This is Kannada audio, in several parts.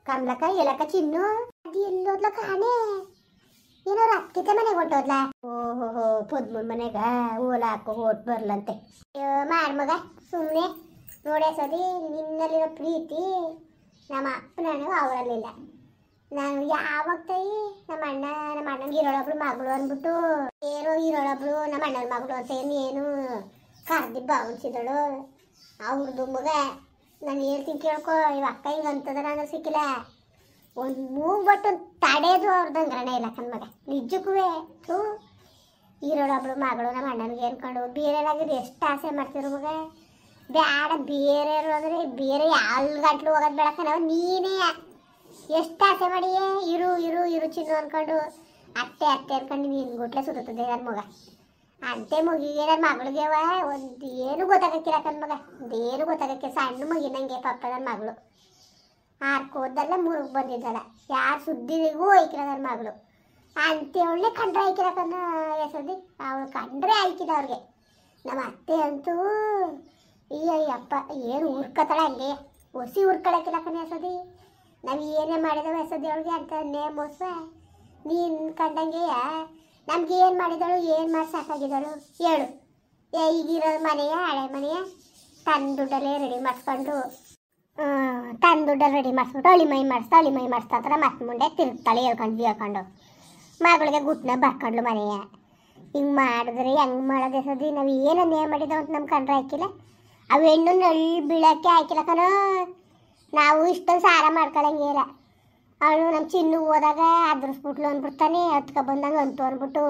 ಕಮಲಕ್ಕ ಎಲ್ಲಕ್ಕ ಚಿನ್ನು ಅದು ಎಲ್ಲೋದ್ಲ ಕಾಣೆ ಏನೋ ಅಕ್ಕಿ ಮನೆಗೆ ಹೊಂಟೋದ್ಲ ಓಹೋ ಪದ್ಮನ್ ಮನೆಗ ಓಲ ಹಾಕೋ ಓಟ್ ಬರ್ಲಂತೆ ಮಾಡ್ ಮಗ ಸುಮ್ಮನೆ ನೋಡೇ ಸದಿ ನಿನ್ನಲ್ಲಿರೋ ಪ್ರೀತಿ ನಮ್ಮ ಅಪ್ಪನ ಅವರಲ್ಲಿಲ್ಲ ನಾನು ಯಾವಾಗ ತಾಯಿ ನಮ್ಮ ಅಣ್ಣಂಗೆ ಇರೋಳೊಬ್ಳು ಮಗಳು ಅಂದ್ಬಿಟ್ಟು ಏನೋ ಇರೋಳೊಬ್ಳು ನಮ್ಮ ಅಣ್ಣನ ಮಗಳು ಅಂತ ಏನು ಕರ್ದಿ ಬಾವಿಸಿದಳು ಅವ್ರದ್ದು ಮಗ ನಾನು ಹೇಳ್ತೀನಿ ಕೇಳ್ಕೊ ಇವ ಅಕ್ಕ ಹಿಂಗೆ ಅಂತದ ನಾನು ಸಿಕ್ಕಿಲ್ಲ ಒಂದು ಮೂಗ್ ಬಟ್ಟು ತಡೆಯೋದು ಅವ್ರದ್ದು ಅಂಗ್ರಣ ಇಲ್ಲ ಕಣ್ ಮಗ ನಿಜಕ್ಕೂ ಥೂ ಇರೋಳೊಬ್ಳು ಮಗಳು ನಮ್ಮ ಅಣ್ಣನಿಗೆ ಅನ್ಕೊಂಡು ಬೇರೆಯವ್ರಾಗಿದ್ದು ಎಷ್ಟು ಆಸೆ ಮಾಡ್ತಿರು ಮಗ ಬೇಡ ಬೇರೆಯವರು ಅಂದರೆ ಬೇರೆ ಯಾವ ಗಂಟ್ಲು ಹೋಗೋದು ಬೇಡ ನಾವು ನೀನೇ ಎಷ್ಟು ಆಸೆ ಮಾಡಿಯೇ ಇರು ಇರು ಇರು ಚಿನ್ನು ಅನ್ಕೊಂಡು ಅತ್ತೆ ಅತ್ತೆ ಅನ್ಕೊಂಡು ನೀನು ಗುಟ್ಲೆ ಸುತ್ತದೆ ನನ್ನ ಮಗ ಅಂತೆ ಮುಗಿಗೆ ನನ್ನ ಮಗಳಿಗೆ ಒಂದು ಏನು ಗೊತ್ತಾಗಕ್ಕಿಲ್ಲ ನನ್ನ ಮಗ ಏನು ಗೊತ್ತಾಗಕ್ಕೆ ಸಣ್ಣ ಮುಗಿನಂಗೆ ಪಾಪ ನನ್ನ ಮಗಳು ಹಾರ್ಕೋದಲ್ಲ ಮುರುಗ್ ಬಂದಿದ್ದಲ್ಲ ಯಾರು ಸುದ್ದಿಗೂ ಐಕಿಲ್ಲ ನನ್ನ ಮಗಳು ಅಂತೇವಳನ್ನೇ ಕಂಡ್ರೆ ಆಯ್ಕಿಲ್ಲ ಕನ್ನ ಎಸದಿ ಅವಳು ಕಂಡ್ರೆ ಆಯ್ಕಿಲ್ಲ ಅವ್ರಿಗೆ ನಮ್ಮ ಅತ್ತೆ ಅಂತೂ ಅಯ್ಯಪ್ಪ ಏನು ಹುರ್ಕತ್ತಾಳೆ ಹಂಗೆ ಹೊಸಿ ಹುರ್ಕೊಳಕ್ಕಿಲ್ಲ ಕನ್ನ ಎಸದಿ ನಾವು ಏನೇ ಮಾಡಿದವು ಎಸದಿ ಅವಳಿಗೆ ಅಂತ ನೇಮೋಸ ನೀನು ಕಂಡಂಗೆಯ ನಮ್ಗೆ ಏನು ಮಾಡಿದಳು ಏನು ಮಾಡಿ ಸಾಕಾಗಿದ್ದಳು ಹೇಳು ಈಗಿರೋ ಮನೆಯ ಹಳೆ ಮನೆಯ ತನ್ನ ದುಡ್ಡಲ್ಲೇ ರೆಡಿ ಮಾಡಿಸ್ಕೊಂಡು ತನ್ನ ದುಡ್ಡಲ್ಲಿ ರೆಡಿ ಮಾಡಿಸ್ಬಿಟ್ಟು ಅಳಿ ಮೈ ಮಾಡಿಸ್ತಾ ಮತ್ತೆ ಮುಂದೆ ತಿರುಗ್ತಾಳೆ ಹೇಳ್ಕೊಂಡು ಮಗಳಿಗೆ ಗುಟ್ನ ಬರ್ಕೊಂಡ್ಲು ಮನೆಯ ಹಿಂಗೆ ಮಾಡಿದ್ರೆ ಹೆಂಗೆ ಮಾಡೋದು ಸದಿ ನಾವು ಏನನ್ನೇ ಮಾಡಿದವು ಅಂತ ನಮ್ಮ ಕಂಡ್ರೆ ಹಾಕಿಲ್ಲ ಅವು ಹೆಣ್ಣು ನಳ್ಳಿ ಬೀಳಕ್ಕೆ ಹಾಕಿಲ್ಲ ಕಣೋ ನಾವು ಇಷ್ಟೊಂದು ಸಾರ ಮಾಡ್ಕೊಳಂಗೆ ಇಲ್ಲ ಅವಳು ನಮ್ಮ ಚಿನ್ನು ಹೋದಾಗ ಅದ್ರಸ್ಬಿಟ್ಲು ಅಂದ್ಬಿಡ್ತಾನೆ ಹತ್ಕೊ ಬಂದಂಗೆ ಅಂತು ಅಂದ್ಬಿಟ್ಟು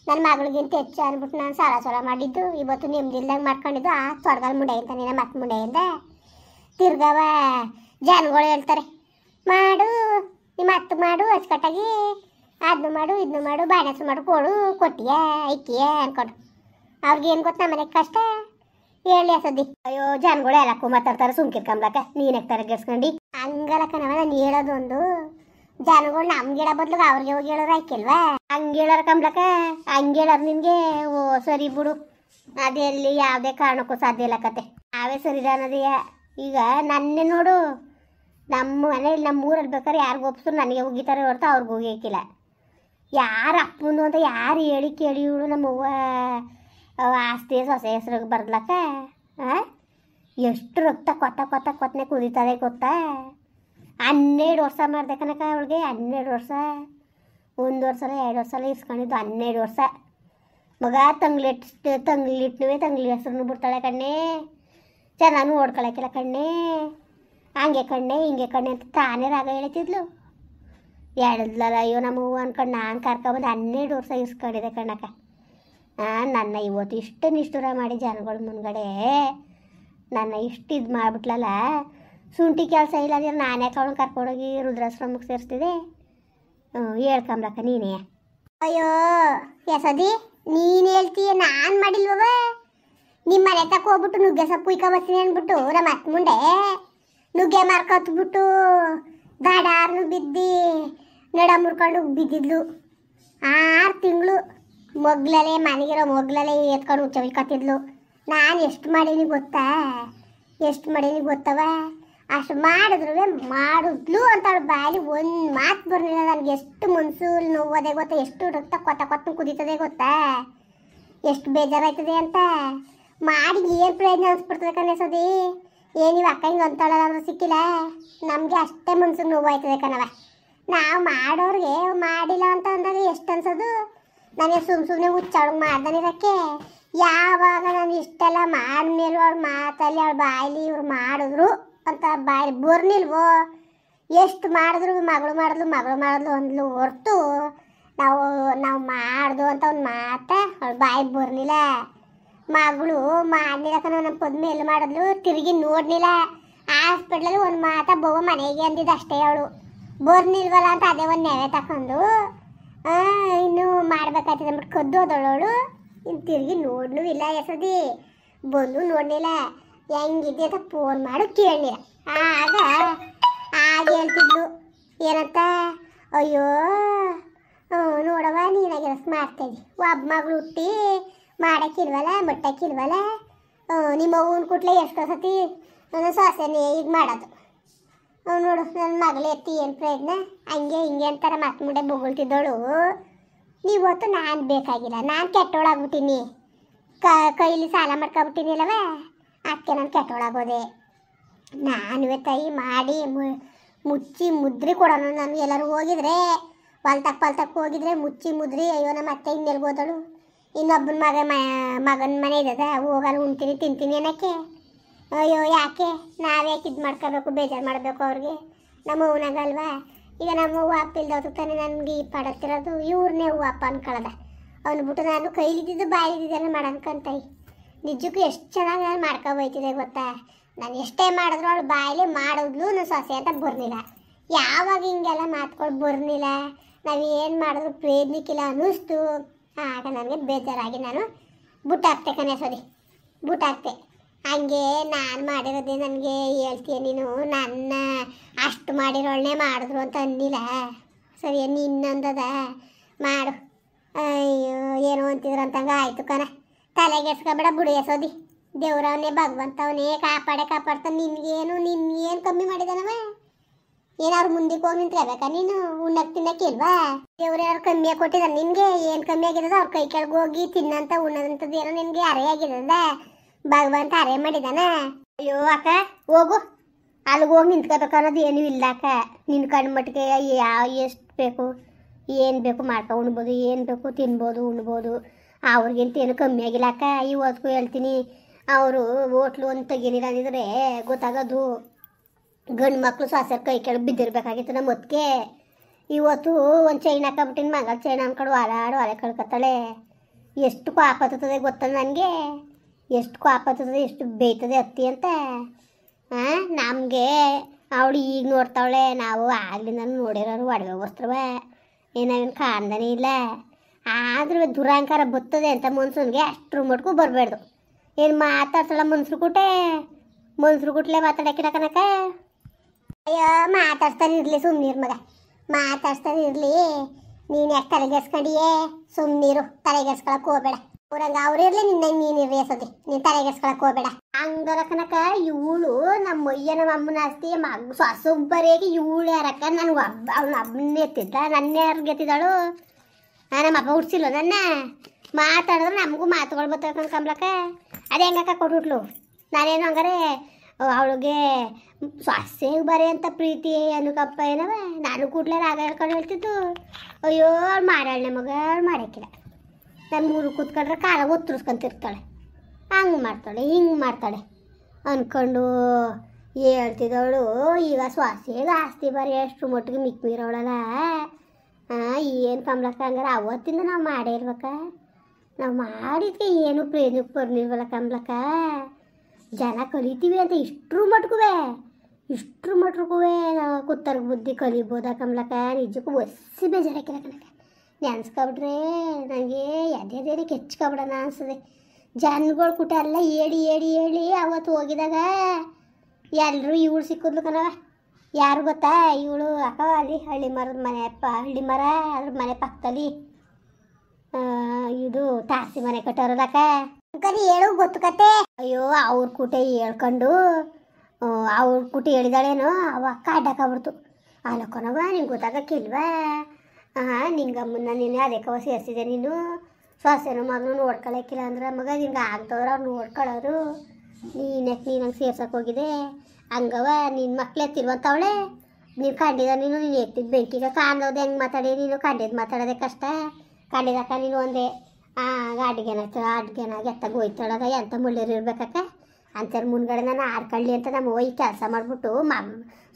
ನನ್ನ ಮಗಳಿಗಿಂತ ಹೆಚ್ಚು ಅಂದ್ಬಿಟ್ಟು ನಾನು ಸಾಲ ಮಾಡಿದ್ದು ಇವತ್ತು ನೆಮ್ಮದಿಲ್ದಂಗೆ ಮಾಡ್ಕೊಂಡಿದ್ದು ಆ ತೊಡ್ಗಲ್ ಮುಂಡೆಯಿಂದ ನೀನು ಮತ್ತೆ ಮುಂಡೆಯಿಂದ ತಿರ್ಗವ ಜನಗಳು ಹೇಳ್ತಾರೆ ಮಾಡು ನಿಮ್ಮ ಅತ್ತು ಮಾಡು ಅಚ್ಚುಕಟ್ಟಾಗಿ ಅದನ್ನು ಮಾಡು ಇದನ್ನು ಮಾಡು ಬಾಣಸು ಮಾಡು ಕೊಟ್ಟಿಯ ಐಕಿಯ ಅನ್ಕೊಂಡು ಅವ್ರಿಗೇನು ಗೊತ್ತು ನಮ್ಮ ಮನೆಗೆ ಕಷ್ಟ ಹೇಳಿ ಸದ್ದಿ ಅಯ್ಯೋ ಜನಗಳು ಎಲ್ಲಕ್ಕೂ ಮಾತಾಡ್ತಾರೆ ಸುಮ್ಕಿರ್ಕಂಬ್ಲಕ್ಕ ನೀನು ತರ ಗೆಡ್ಸ್ಕೊಂಡು ಹಂಗಲಕ್ಕ ನಾನು ಹೇಳೋದು ಒಂದು ಜನಗಳು ನಮ್ಗೆ ಹೇಳೋ ಬದ್ಲಿಗೆ ಅವ್ರಿಗೆ ಹೋಗಿ ಹೇಳೋರು ಆಯ್ಕಿಲ್ವಾ ಹಂಗೆ ಹೇಳೋರು ಕಂಬ್ಲಕ್ಕ ಹಂಗೆ ಹೇಳೋರು ನಿನಗೆ ಓ ಸರಿ ಬಿಡು ಅದೆಲ್ಲಿ ಯಾವುದೇ ಕಾರಣಕ್ಕೂ ಸಾಧ್ಯ ಇಲ್ಲ ಕತೆ ನಾವೇ ಸರಿ ಅನ್ನೋದೆಯಾ ಈಗ ನನ್ನೇ ನೋಡು ನಮ್ಮ ಮನೇಲಿ ನಮ್ಮ ಊರಲ್ಲಿ ಬೇಕಾದ್ರೆ ಯಾರಿಗೂ ಒಪ್ಸರು ನನಗೆ ಹೋಗಿತಾರೆ ಹೊರತು ಅವ್ರಿಗೆ ಹೋಗಿಕ್ಕಿಲ್ಲ ಯಾರು ಅಪ್ಪಂದು ಅಂತ ಯಾರು ಹೇಳಿ ಕೇಳಿ ಇವಳು ನಮ್ಮವ್ವ ಆಸ್ತಿ ಸೊಸೆ ಹೆಸ್ರಿಗೆ ಬರ್ಲಕ್ಕ ಎಷ್ಟು ರಕ್ತ ಕೊತ್ತನೆ ಕುದೀತದೆ ಗೊತ್ತಾ 12 ವರ್ಷ ಮಾಡಿದೆ ಕನಕ ಅವಳಿಗೆ 12 ವರ್ಷ 1 ವರ್ಷ 2 ವರ್ಷ ಇಸ್ಕೊಂಡಿದ್ದು 12 ವರ್ಷ ಮಗ ತಂಗ್ಲಿಟ್ನುವೆ ತಂಗ್ಲಿ ಹೆಸ್ರನ್ನು ಬಿಡ್ತಾಳೆ ಕಣ್ಣೆ ಚೆನ್ನಾನು ಓಡ್ಕೊಳಕ್ಕಿಲ್ಲ ಕಣ್ಣೆ ಹಂಗೆ ಕಣ್ಣೆ ಹಿಂಗೆ ಕಣ್ಣೆ ಅಂತ ತಾನೇ ರಾಗ ಹೇಳ್ತಿದ್ಲು ಹೇಳಿದ್ಲಲ್ಲ ಅಯ್ಯೋ ನಮ್ಮವ್ವ ಅನ್ಕೊಂಡು ನಾನು ಕರ್ಕೊಬಂದು 12 ವರ್ಷ ಇಸ್ಕೊಂಡಿದೆ ಕಣ್ಣಕ್ಕ ನನ್ನ ಇವತ್ತು ಇಷ್ಟು ನಿಷ್ಠುರ ಮಾಡಿ ಜನಗಳ ಮುಂದ್ಗಡೆ ನನ್ನ ಇಷ್ಟು ಇದು ಮಾಡಿಬಿಟ್ಲಲ್ಲ ಶುಂಠಿ ಕೆಲಸ ಇಲ್ಲಂದ್ರೆ ನಾನೇ ಅವಳನ್ನ ಕರ್ಕೊಂಡೋಗಿ ರುದ್ರಾಶ್ರಮಕ್ಕೆ ಸೇರಿಸ್ತಿದೆ ಹೇಳ್ಕೊಂಬ್ಲಕ್ಕ ನೀನೇ ಅಯ್ಯೋ ಎಸದಿ ನೀನು ಹೇಳ್ತೀಯ ನಾನು ಮಾಡಿಲ್ವವ ನಿಮ್ಮ ಮನೆ ತಕ್ಕ ಹೋಗ್ಬಿಟ್ಟು ನುಗ್ಗೆ ಸೊಪ್ಪು ಇಕ್ಕ ಬರ್ತೀನಿ ಅಂದ್ಬಿಟ್ಟು ನಮ್ಮ ಅತ್ತ ಮುಂಡೆ ನುಗ್ಗೆ ಮಾರ್ಕೊತ್ಬಿಟ್ಟು ದಾಡಾರ್ನು ಬಿದ್ದು ನಡ ಮುರ್ಕೊಂಡು ಬಿದ್ದಿದ್ಲು 6 ತಿಂಗಳು ಮೊಗ್ಲಲ್ಲೇ ಮನೆಗಿರೋ ಮೊಗ್ಲಲ್ಲೇ ಎತ್ಕೊಂಡು ಉಚ್ಚವಿಕತ್ತಿದ್ಲು ನಾನು ಎಷ್ಟು ಮಾಡೀನಿ ಗೊತ್ತವ ಅಷ್ಟು ಮಾಡಿದ್ರು ಮಾಡಿದ್ಲು ಅಂತವಳು ಬಾಯಲ್ಲಿ ಒಂದು ಮಾತು ಬರಲಿಲ್ಲ ನನಗೆ ಎಷ್ಟು ಮನ್ಸು ನೋವೋದೆ ಗೊತ್ತಾ ಎಷ್ಟು ರಕ್ತ ಕೊತ್ತ ಕುದೀತದೆ ಗೊತ್ತಾ ಎಷ್ಟು ಬೇಜಾರಾಯ್ತದೆ ಅಂತ ಮಾಡಿ ಏನು ಪ್ರಯೋಜನ ಅನ್ಸ್ಬಿಡ್ತದೆ ಕಣಸದಿ ಏನಿವ ಅಕ್ಕ ಹಿಂಗೆ ಅಂತಾಳಲ್ಲ ಅಂದ್ರೆ ಸಿಕ್ಕಿಲ್ಲ ನಮಗೆ ಅಷ್ಟೇ ಮನ್ಸಿಗೆ ನೋವಾಯ್ತದೆ ಕಣವ ನಾವು ಮಾಡೋರಿಗೆ ಮಾಡಿಲ್ಲ ಅಂತ ಅಂದಾಗ ಎಷ್ಟು ಅನ್ಸೋದು ನನಗೆ ಸುಮ್ಮನೆ ಹುಚ್ಚಾಳಂಗೆ ಮಾಡ್ದಾನಿರೋಕ್ಕೆ ಯಾವಾಗ ನಾನು ಇಷ್ಟೆಲ್ಲ ಮಾಡಿದ್ಮೇಲೆ ಅವ್ಳು ಮಾತಲ್ಲಿ ಅವಳು ಬಾಯಲ್ಲಿ ಇವ್ರು ಮಾಡಿದ್ರು ಅಂತ ಬಾಯಲ್ಲಿ ಬರ್ನಿಲ್ವೋ ಎಷ್ಟು ಮಾಡಿದ್ರು ಮಗಳು ಮಾಡಿದ್ಲು ಅಂದ್ಲು ಹೊರ್ತು ನಾವು ಮಾಡ್ದು ಅಂತ ಒಂದು ಮಾತ ಅವಳು ಬಾಯಿ ಬರ್ನಿಲ್ಲ ಮಗಳು ಮಾಡಲಿಲ್ಲ ಕಣ ನಮ್ಮ ಪದ್ಮೆ ಎಲ್ಲಿ ಮಾಡಿದ್ಲು ತಿರುಗಿ ನೋಡ್ನಿಲ್ಲ ಹಾಸ್ಪಿಟ್ಲಲ್ಲಿ ಒಂದು ಮಾತ ಬೋವ ಮನೆಗೆ ಅಂದಿದ್ದು ಅಷ್ಟೇ ಅವಳು ಬರ್ನಿಲ್ವಲ್ಲ ಅಂತ ಅದೇ ಒಂದು ನೆವೆ ತಕೊಂಡು ಇನ್ನು ಮಾಡ್ಬೇಕಾಗ್ತದೆ ಅಂದ್ಬಿಟ್ಟು ಕದ್ದು ಹೋದವಳು ಇನ್ನು ತಿರುಗಿ ನೋಡ್ಲೂ ಇಲ್ಲ ಎಸದಿ ಬಂದು ನೋಡ್ಲಿಲ್ಲ ಹೆಂಗಿದೆ ಅಂತ ಫೋನ್ ಮಾಡು ಕೇಳಲಿಲ್ಲ ಆಗ ಹೇಳ್ತಿದ್ಲು ಏನಂತ ಅಯ್ಯೋ ನೋಡವ ನೀನಾಗಿರೋ ಮಾಡ್ತಾಯಿದ್ದಿ ಒಬ್ಬ ಮಗಳು ಹುಟ್ಟಿ ಮಾಡೋಕ್ಕಿಲ್ವಲ್ಲ ಮುಟ್ಟಕ್ಕಿಲ್ವಲ್ಲ ನಿಮ್ಮ ಅವ್ವನ ಕುಟ್ಲೆ ಎಷ್ಟೋ ಸತಿ ನನ್ನ ಸೊಸೆನೇ ಇದು ಮಾಡೋದು ನೋಡು ನನ್ನ ಮಗಳು ಎತ್ತಿ ಏನು ಪ್ರಯತ್ನ ಹಂಗೆ ಹಿಂಗೆ ಅಂತಾರೆ ಮತ್ತೆ ಮುಂಡೆ ಬೊಗಳ್ತಿದ್ದವಳು. ಇವತ್ತು ನಾನು ಬೇಕಾಗಿಲ್ಲ, ನಾನು ಕೆಟ್ಟೋಳಾಗ್ಬಿಟ್ಟಿನಿ, ಕೈಲಿ ಸಾಲ ಮಾಡ್ಕೊಬಿಟ್ಟಿನಿ ಅಲ್ಲವೇ, ಅದಕ್ಕೆ ನಾನು ಕೆಟ್ಟೋಳಾಗೋದೆ. ನಾನುವೆ ತಾಯಿ ಮಾಡಿ ಮುಚ್ಚಿ ಮುದ್ರಿ ಕೊಡೋಣ. ನಾನು ಎಲ್ಲರೂ ಹೋಗಿದ್ರೆ ಪಲ್ತಕ್ಕೆ ಹೋಗಿದ್ರೆ ಮುಚ್ಚಿ ಮುದ್ರಿ, ಅಯ್ಯೋ ನಮ್ಮ ಅತ್ತೆ ಇನ್ನೆಲ್ಗೆ ಹೋದಳು, ಇನ್ನೊಬ್ಬನ ಮಗನ ಮನೆ ಇದ್ದದ, ಹೋಗಲ್ಲ ಉಣ್ತೀನಿ ತಿಂತೀನಿ ಅನ್ನೋಕ್ಕೆ. ಅಯ್ಯೋ ಯಾಕೆ ನಾವ್ಯಾಕೆ ಇದು ಮಾಡ್ಕೋಬೇಕು, ಬೇಜಾರು ಮಾಡಬೇಕು ಅವ್ರಿಗೆ, ನಮ್ಮ ಅವ್ವನಾಗಲ್ವಾ. ಈಗ ನಮ್ಮ ಅವ್ವ ಅಪ್ಪ ಇಲ್ದವ್ರು ತಾನೇ ನನಗೆ ಈ ಪಡತ್ತಿರೋದು, ಇವ್ರನ್ನೇ ಹೂವು ಅಪ್ಪ ಅನ್ಕೊಳ್ಳೋದ. ಅವ್ನುಬಿಟ್ಟು ನಾನು ಕೈಲಿದ್ದಿದ್ದು ಬಾಯಿಲಿದ್ದೆಲ್ಲ ಮಾಡನ್ಕಂತಾಯಿ. ನಿಜಕ್ಕೂ ಎಷ್ಟು ಚೆನ್ನಾಗಿ ನಾನು ಮಾಡ್ಕೊಬೋಯ್ತಿದೆ ಗೊತ್ತಾ. ನಾನು ಎಷ್ಟೇ ಮಾಡಿದ್ರು ಅವಳು ಬಾಯಲ್ಲಿ ಮಾಡಿದ್ಲು ನನ್ನ ಸೊಸೆ ಅಂತ ಬರ್ನಿಲ್ಲ. ಯಾವಾಗ ಹಿಂಗೆಲ್ಲ ಮಾತ್ಕೊಂಡು ಬರ್ನಿಲ್ಲ, ನಾವು ಏನು ಮಾಡಿದ್ರು ಪ್ರಯತ್ನಕ್ಕಿಲ್ಲ ಅನ್ನಿಸ್ತು. ಆಗ ನನಗೆ ಬೇಜಾರಾಗಿ ನಾನು ಬುಟ್ಟಾಕ್ತೆ ಕನೆಸೋದಿ, ಬುಟ್ಟಾಕ್ತೆ. ಹಂಗೆ ನಾನು ಮಾಡಿರೋದೇ ನನಗೆ ಹೇಳ್ತೀಯ ನೀನು, ನನ್ನ ಅಷ್ಟು ಮಾಡಿರೋಳನ್ನೇ ಮಾಡಿದ್ರು ಅಂತ ಅನ್ನಿಲ್ಲ. ಸರಿ ಇನ್ನೊಂದದ ಮಾಡು. ಅಯ್ಯೋ ಏನೋ ಅಂತಿದ್ರು ಅಂತಂಗ ಆಯಿತು ಕಣ, ತಲೆಗೆಡ್ಸ್ಕೊಬೇಡ ಬುಡಿಯಸೋದಿ. ದೇವ್ರವನ್ನೇ ಭಗವಂತವನ್ನೇ ಕಾಪಾಡ್ತಾನೆ. ನಿನ್ಗೇನು ಕಮ್ಮಿ ಮಾಡಿದಾನವ? ಏನಾದ್ರು ಮುಂದಕ್ಕೆ ಹೋಗಿ ನಿಂತ್ಕೋಬೇಕಾ ನೀನು? ಉಣ್ಣಕ್ಕೆ ತಿನ್ನಕ್ಕೆ ಇಲ್ವಾ? ದೇವ್ರು ಯಾರು ಕಮ್ಮಿಯಾಗಿ ಕೊಟ್ಟಿದ್ದಾನೆ ನಿನಗೆ? ಏನು ಕಮ್ಮಿ ಆಗಿರೋದು? ಅವ್ರ ಕೈ ಕೆಳಗೆ ಹೋಗಿ ತಿನ್ನಂತ ಉಣ್ಣದಂಥದ್ದು ಏನೋ ನಿನಗೆ ಅರೆ ಆಗಿರೋದ? ಭಗವಂತ ಅರೆ ಮಾಡಿದಾನ? ಅಯ್ಯೋ ಅಕ್ಕ ಹೋಗು, ಅಲ್ಲಿಗೆ ಹೋಗಿ ನಿಂತ್ಕೋಬೇಕು ಅನ್ನೋದು ಏನೂ ಇಲ್ಲ ಅಕ್ಕ. ನಿನ್ನ ಕಣ್ಣು ಮಟ್ಟಿಗೆ ಎಷ್ಟು ಬೇಕು ಏನು ಬೇಕು ಮಾಡ್ಕೊ ಉಣ್ಬೋದು, ಏನು ಬೇಕು ತಿನ್ಬೋದು ಉಣ್ಬೋದು. ಅವ್ರಿಗಿಂತ ಏನು ಕಮ್ಮಿ ಆಗಿಲ್ಲ ಅಕ್ಕ. ಇವತ್ತಿಗೂ ಹೇಳ್ತೀನಿ, ಅವರು ಹೋಟ್ಲು ಒಂದು ತೆಗೀಲಿಲ್ಲ ಅಂದಿದ್ರೆ ಗೊತ್ತಾಗೋದು. ಗಂಡು ಮಕ್ಕಳು ಸೊಸೆರ್ ಕೈ ಕೆಳಗೆ ಬಿದ್ದಿರ್ಬೇಕಾಗಿತ್ತು ನಮ್ಮ ಹೊತ್ತಿಗೆ. ಇವತ್ತು ಒಂದು ಚೈನ್ ಹಾಕೊಂಬಿಟ್ಟಿನ ಮಗಳ ಚೈನ್ ಅಂದ್ಕೊಂಡು ಹೊಲೆ ಕಳ್ಕೊತಾಳೆ. ಎಷ್ಟು ಕೋಪ ಹತ್ತುತ್ತದೆ ಗೊತ್ತ ನನಗೆ, ಎಷ್ಟು ಕೋಪ ಹತ್ತುತ್ತದೆ, ಎಷ್ಟು ಬೇಯ್ತದೆ ಅತ್ತಿ ಅಂತ. ನಮಗೆ ಅವಳು ಈಗ ನೋಡ್ತಾವಳೆ, ನಾವು ಆಗ್ಲಿಂದ ನೋಡಿರೋರು ಒಡವೆ ವಸ್ತ್ರವ ಏನಾವೇನು ಕಾಣ್ದಾನೆ ಇಲ್ಲ. ಆದ್ರೂ ದುರಹಂಕಾರ ಬರ್ತದೆ ಅಂತ ಮನ್ಸನ್ಗೆ ಅಷ್ಟ್ರ ಮಟ್ಗೂ ಬರಬಾರ್ದು. ಏನು ಮಾತಾಡ್ತಾಳ ಮನ್ಸರು ಕುಟ್ಲೆ ಮಾತಾಡಕ್ಕಿಲ್ಲ ಕನಕ. ಅಯ್ಯೋ ಮಾತಾಡ್ತಾನೆ ಇರಲಿ, ಸುಮ್ಮನೀರು ಮಗ, ಮಾತಾಡ್ತಾನೆ ಇರಲಿ. ನೀನು ಯಾಕೆ ತಲೆಗೆಸ್ಕೊಂಡಿಯೇ? ಸುಮ್ಮನೀರು, ತಲೆಗೆಸ್ಕೊಳಕ್ಕೆ ಹೋಗ್ಬೇಡ. ಊರಂಗ ಅವ್ರು ಇರಲಿ, ನೀನು ಇರ್ಸೋದಿ, ನೀನು ತಲೆಗೆಸ್ಕೊಳಕ್ಕೆ ಹೋಗ್ಬೇಡ. ಹಂಗರ ಕನಕ ಇವಳು ನಮ್ಮ ಅಮ್ಮನ ಆಸ್ತಿ ಸೊಸೊಬ್ಬರಿಗೆ ಇವಳು ಯಾರಕ್ಕ? ನನಗೆ ಅವನ ಹಬ್ಬನೇ ಎತ್ತಿದ್ದ, ನನ್ನ ಯಾರಿಗೆ ಎತ್ತಿದ್ದಾಳು? ನಮ್ಮ ಅಪ್ಪ ಹುಡ್ಸಿಲ್ಲ ನನ್ನ. ಮಾತಾಡಿದ್ರೆ ನಮಗೂ ಮಾತುಗಳು ಬರ್ತಾರೆ ಕಂಬ್ಲಕ್ಕ. ಅದು ಹೆಂಗಕ್ಕ ಕೊಟ್ಬಿಟ್ಲು? ನಾನೇನು ಹಂಗಾರೆ ಅವಳಿಗೆ ಸೊಸೆಗೆ ಬರೀ ಅಂತ ಪ್ರೀತಿ ಅನುಕಪ್ಪ ಏನವ? ನಾನು ಕೂಡ್ಲೇ ರಾಗ ಹೇಳ್ಕೊಂಡು ಹೇಳ್ತಿದ್ದು. ಅಯ್ಯೋ ಅವ್ಳು ಮಾಡಾಳೆ ಮಗ, ಅವ್ಳು ಮಾಡೋಕ್ಕಿಲ್ಲ. ನನ್ನ ಊರು ಕೂತ್ಕೊಂಡ್ರೆ ಕಾಲ ಒತ್ತರಿಸ್ಕೊಂತಿರ್ತಾಳೆ, ಹಂಗೆ ಮಾಡ್ತಾಳೆ ಹಿಂಗೆ ಮಾಡ್ತಾಳೆ ಅಂದ್ಕೊಂಡು ಹೇಳ್ತಿದ್ದವಳು. ಈಗ ಸೊಸೆಗೆ ಆಸ್ತಿ ಬರೀ ಅಷ್ಟು ಮಟ್ಟಿಗೆ ಮಿಕ್ಕಿರೋಳಲ್ಲ. ಏನು ಕಂಬ್ಲಕ್ಕ? ಹಂಗಾರೆ ಅವತ್ತಿಂದ ನಾವು ಮಾಡೇ ಇರ್ಬೇಕ? ನಾವು ಮಾಡಿದ್ಕೆ ಏನು ಪ್ರಯೋಜನಕ್ಕೆ ಬರ್ನಿಲ್ವಲ್ಲ ಕಂಬ್ಲಕ್ಕ. ಜನ ಕಲಿತೀವಿ ಅಂತ ಇಷ್ಟ್ರ ಮಟ್ರಿಗೂ ನಾವು ಕುತ್ತರ್ಗ ಬುದ್ಧಿ ಕಲಿಬೋದ ಕಂಬ್ಲಕ್ಕ. ನಿಜಕ್ಕೂ ಒಸಿ ಬೇಜಾರಾಕಿಲ್ಲ ಕನಕ. ನೆನ್ಸ್ಕೊಬಿಟ್ರೆ ನನಗೆ ಎದೆ ಕೆಚ್ಕೊಬಿಡೋಣ ಅನ್ಸದೆ. ಜನಗಳು ಕೂಟ ಎಲ್ಲ ಹೇಳಿ ಅವತ್ತು ಹೋಗಿದಾಗ ಎಲ್ಲರೂ ಇವಳು ಸಿಕ್ಕಿದ್ಲು ಕಣವ. ಯಾರು ಗೊತ್ತಾ? ಇವಳು ಅಕ್ಕ ಅಲ್ಲಿ ಹಳ್ಳಿ ಮರದ ಮನೆ, ಹಳ್ಳಿ ಮರ ಅದ್ರ ಮನೆ ಪಕ್ಕದಲ್ಲಿ ಇದು ತಾರಸಿ ಮನೆ ಕಟ್ಟೋರದಕ್ಕ. ಕರಿ ಹೇಳು ಗೊತ್ತು ಕತೆ. ಅಯ್ಯೋ ಅವ್ರ ಕೂಟ ಹೇಳ್ಕೊಂಡು ಅವ್ರ ಕೂಟ ಹೇಳಿದಾಳೇನೋ, ಅವ ಅಕ್ಕ ಅಡ್ಡಕ್ಕಾಗ್ಬಿಡ್ತು. ಅಲ್ಲಕ್ಕನವ ನಿಂಗೆ ಗೊತ್ತಾಗಕ್ಕಿಲ್ವಾ? ನಿಂಗಮ್ಮನ್ನ ನೀನು ಅದಕ್ಕೆ ಸೇರಿಸಿದೆ. ನೀನು ಸೊಸೆನೋ ಮಗನೂ ನೋಡ್ಕೊಳಕ್ಕಿಲ್ಲ ಅಂದ್ರೆ ಮಗ ನಿಂಗೆ ಆಗ್ತವ್ರು ಅವ್ರು ನೋಡ್ಕೊಳ್ಳೋರು. ನೀನಕ್ಕೆ ನೀನಂಗೆ ಸೇರ್ಸಕ್ಕೆ ಹೋಗಿದೆ ಹಂಗವ. ನಿನ್ನ ಮಕ್ಳು ಎತ್ತಿರುವಂತವಳೆ ನೀನು ಕಂಡಿದ. ನೀನು ಎತ್ತಿದ ಬೆಂಕಿಗೆ ಕಾಣೋದು ಹೆಂಗೆ ಮಾತಾಡಿ? ನೀನು ಕಂಡಿದ್ದು ಮಾತಾಡೋದೆ ಕಷ್ಟ. ಕಂಡಿದಕ್ಕ ನೀನು ಒಂದೇ ಅಡ್ಗೆನಾಗ ಎತ್ತಾಗ ಹೋಯ್ತಾಳದ ಎಂಥ ಮುಳ್ಳೇರು ಇರ್ಬೇಕಕ್ಕ ಅಂತಾರೆ. ಮುನ್ಗಡೆ ನಾನು ಆಡ್ಕೊಳ್ಳಿ ಅಂತ ನಮ್ಮ ಹೋಗಿ ಕೆಲಸ ಮಾಡಿಬಿಟ್ಟು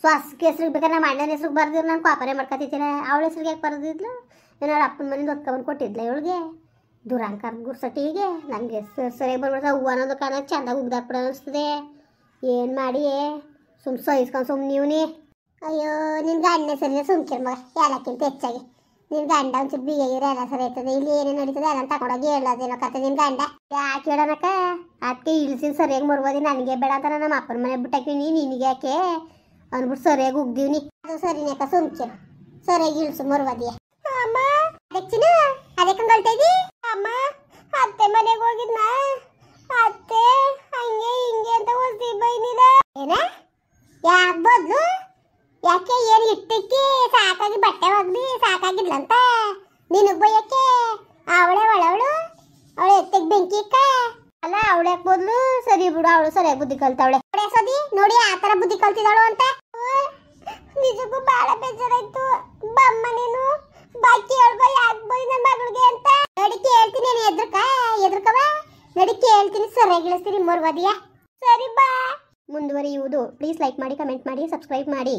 ಸೊಸೆಗೆ ಹೆಸ್ರಿಗೆ ಬೇಕಾದ್ರೆ ನಮ್ಮ ಅಣ್ಣನ ಹೆಸ್ರಿಗೆ ಬರ್ದಿದ್ರು ನಾನು ಪಾಪನೇ ಮಾಡ್ಕೊತಿದ್ದೀರ. ಅವಳ ಹೆಸ್ರಿಗೆ ಯಾಕೆ ಬರ್ದಿದ್ಲು? ಏನಾರು ಅಪ್ಪನ ಮನೆಯಿಂದ ಹೊತ್ಕೊಂಡ್ಬಂದು ಕೊಟ್ಟಿದ್ಲ ಇವಳಿಗೆ? ದುರಂಕಾರ ಗುರ್ಸಟ್ಟಿಗೆ ನನಗೆ ಸರಿಯಾಗಿ ಬರ್ಬಿಡ್ತ. ಹೂವು ಅನ್ನೋದು ಕಾಣ ಚೆಂದಾಗಿ ಉಗ್ದಾಕ್ಬಿಡ ಅನಿಸ್ತದೆ. ಏನು ಮಾಡಿ ಸಹಿಸ್ಕೊಂಡು ಸುಮ್ಮನೆ ಅಯ್ಯೋ ನಿನ್ನ ಗಂಡನೇ ಸರಿನೇ ಸುಮ್ಕಿರ್ ಮಗ. ಎಲ್ಲಕ್ಕಿಂತ ಹೆಚ್ಚಾಗಿ ನಿನ್ನ ಗಂಡ ಒಂಚೂರು ಬೀಗಿದ್ರೆ ಎಲ್ಲ ಸರಿ ಆಯ್ತದೆ. ಇಲ್ಲಿ ಏನೇನು ನಡೀತದೆ ಎಲ್ಲ ತಗೊಂಡೋಗಿ ಹೇಳೋದೇನೋ ಕತೆ ನಿನ್ನ ಗಂಡ. ಯಾಕೆ ಹೇಳೋಣಕ್ಕ? ಅದಕ್ಕೆ ಇಳಿಸಿನ ಸರಿಯಾಗಿ ಮರ್ಬೋದಿ. ನನಗೆ ಬೇಡ ಅಂತ ನಮ್ಮ ಅಪ್ಪನ ಮನೆ ಬಿಟ್ಟಾಕಿನಿ, ನಿನಗೆ ಯಾಕೆ ಅಂದ್ಬಿಟ್ಟು ಸರಿಯಾಗಿ ಉಗ್ದೀವ್ನಿ. ಅದು ಸರಿನೇಕ ಸುಮ್ಕಿರು, ಸರಿಯಾಗಿ ಇಳಿಸು ಮರ್ಬೋದಿಯ. ಅಮ್ಮ ಅದಕ್ಕಿನ ಅದಕ್ಕೆ ಗಳ್ತಾ ಇದ್ದೀ? ಅಮ್ಮ ಅತ್ತೆ ಮನೆಗೆ ಹೋಗಿದ್ನ, ಅತ್ತೆ ಹಂಗೆ ಹಿಂಗೆ ಅಂತ ಹೊಸ್ದಿ ಬೈನಿಲ್ಲ. ಏನ ಯಾಕೆ ಬದ್ಲು ಯಾಕೆ ಏನು ಇಟ್ಟಿಕ್ಕಿ ಸಾಕಾಗಿ ಬಟ್ಟೆ ಒಗ್ದಿ ಸಾಕಾಗಿದ್ಲಂತ ನಿನಗ್ ಬೈಯಕ್ಕೆ ಅವಳೆ ಒಳವಳು ಅವಳು ಎತ್ತಿಗೆ ಬೆಂಕಿ ಇಕ್ಕ ಅಲ್ಲ ಅವಳ್ಯಾಕ್ ಬದ್ಲು ಸರಿ ಬಿಡು ಅವಳು ಸರಿಯಾಗಿ ಬುದ್ಧಿ ಕಲ್ತಾವಳೆ ಸದಿ ನೋಡಿ ಆ ತರ ಬುದ್ಧಿ ಕಲ್ತಿದ್ದಾಳು ಅಂತ ನಿಜಕ್ಕೂ ಬಹಳ ಬೇಜಾರಾಯ್ತು ಬಮ್ಮ ನೀನು ಬಾಕಿ ಹೇಳ್ಬ ಯಾಕೆ ಬೈ ನನ್ನ ಮಗಳಿಗೆ ಅಂತ ನಡಿ ಕೇಳ್ತೀನಿ ನೀನು ಎದ್ರಕವ ನಡಿ ಕೇಳ್ತೀನಿ ಸರಿಯಾಗಿ ಇಳಿಸ್ತೀನಿ ಮೂರ್ವದಿಯ ಸರಿ ಬಾ ಮುಂದುವರಿಯುವುದು ಪ್ಲೀಸ್ ಲೈಕ್ ಮಾಡಿ ಕಮೆಂಟ್ ಮಾಡಿ ಸಬ್ಸ್ಕ್ರೈಬ್ ಮಾಡಿ